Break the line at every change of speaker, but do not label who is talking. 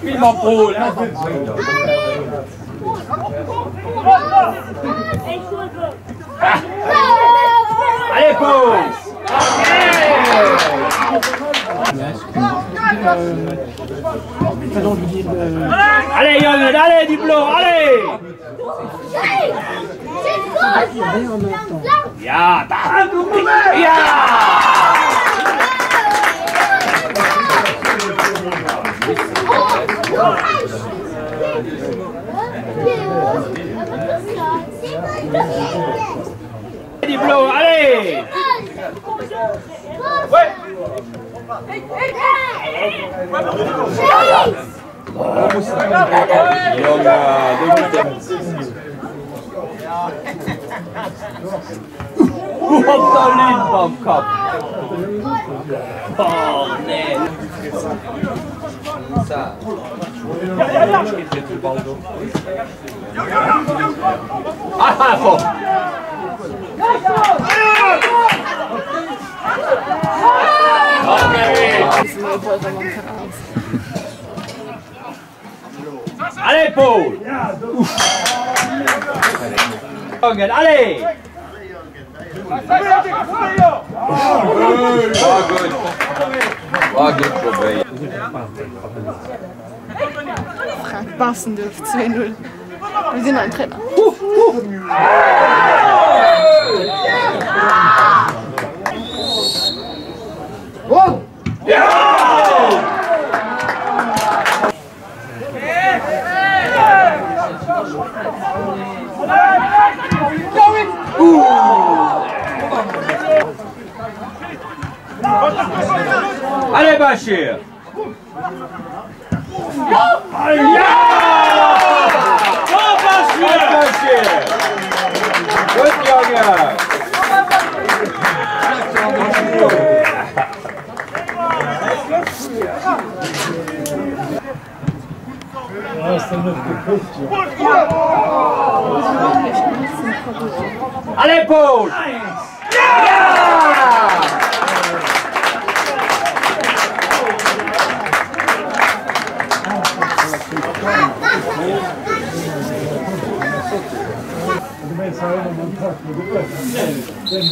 Filma Paul! Allez Paul! Allez Young, allez Diplo, allez! Ja, ja! Diplo, allez! Ouais! Op de lintbandkap. Oh nee. Ah, bon. Allez Paul! Jungen, allez!
War gut vorbei.
Frank Bassendorf 2-0. Wir sind ein Trainer.
Allez Bachir! Ja! Oh Bachir! Gut Junge! Allez Paul! Ja!
Den